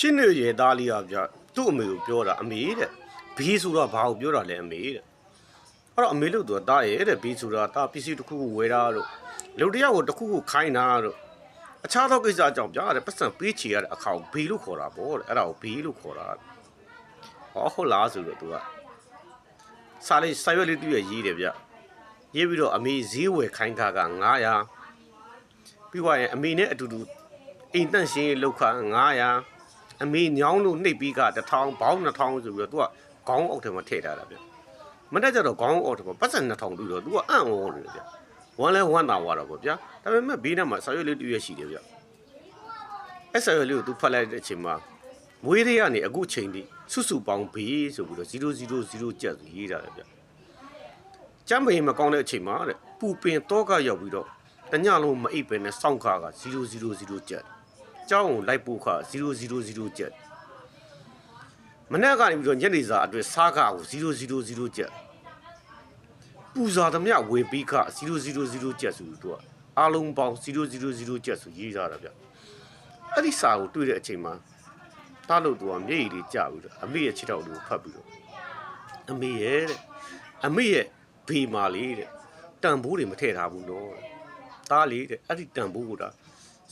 ရှင်းနေရသားလေးကဗျသူ့အမေကိုပြောတာအမေတဲ့ဘီဆိုတာဘာကိုပြောတာလဲအမေတဲ့အဲ့တော့အမေလို့သူကတားရဲ့တဲ့ဘီဆိုတာတာပစ္စည်းတစ်ခုခုဝယ်တာတို့လူတယောက်ကိုတစ်ခုခုခိုင်းတာတို့အခြားသောကိစ္စအကြောင်းပြတဲ့ပတ်စံပေးချေရတဲ့အခါကိုဘီလို့ခေါ်တာပေါ့တဲ့အဲ့ဒါကိုဘီလို့ခေါ်တာဟောဟုတ်လားဆိုတော့သူကစာရွက်လေးတွေ့ရရေးတယ်ဗျရေးပြီးတော့အမေဈေးဝယ်ခိုင်းခါက900ပြီးွားရင်အမေနဲ့အတူတူအိမ်တန့်ရှင်းလောက်ခါ900အမေညောင်းလို့နှိပ်ပြီးက1000ဘောင်း2000ဆိုပြီးတော့သူကခေါင်းအောက်ထဲမှာထည့်ထားတာဗျမနေ့ကျတော့ခေါင်းအောက်ထဲမှာပတ်စံ2000ပြီးတော့သူကအံ့ဩနေတယ်ဗျဝမ်းလဲဝမ်းသာသွားတော့ပေါ့ဗျာဒါပေမဲ့ဘေးနားမှာစာရွက်လေးတွေ့ရရှိတယ်ဗျအဲ့စာရွက်လေးကိုသူဖတ်လိုက်တဲ့အချိန်မှာမွေးလေးကနေအခုချိန်ထိစုစုပေါင်းဘေးဆိုပြီးတော့0000ကျပ်ရေးထားတယ်ဗျကျမ်းပေမကောင်းတဲ့အချိန်မှာတဲ့ပူပင်တော့ကရောက်ပြီးတော့တညလုံးမအိပ်ပဲနဲ့စောင့်ခါက0000ကျပ်ကျောင်းကိုလိုက်ပို့ခါ0000ကျပ်မနေ့ကနေပြီးတော့ညနေစာအတွက်စားခါကို0000ကျပ်ပူဇာသမျှဝေပြီးခါ0000ကျပ်ဆိုပြီးတော့အားလုံးပေါင်း0000ကျပ်ဆိုရေးထားတာဗျအဲ့ဒီစာကိုတွေ့တဲ့အချိန်မှာတားလို့သူကမျက်ရည်လေးကျပြီးတော့အမေရဲ့ခြေထောက်လေးကိုဖတ်ပြီးတော့အမေရဲ့ဘေးမာလေးတဲ့တန်ဖိုးတွေမထည့်ထားဘူးတော့တားလေးတဲ့အဲ့ဒီတန်ဖိုးက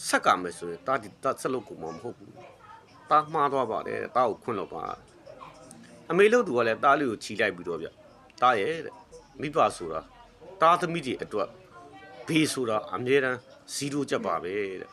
ဆက်ကမယ်ဆိုရင်တားဒီဆက်လို့ကိုမဟုတ်ဘူးတားမှားသွားပါတယ်တားကိုခွန့်လို့ပါအမေလို့သူကလည်းတားလေးကိုခြိလိုက်ပြီးတော့ဗျတားရဲ့တဲ့မိဘဆိုတာတားသမီးတွေအတွက်ဘေးဆိုတာအမြဲတမ်း0ကျပ်ပါပဲတဲ့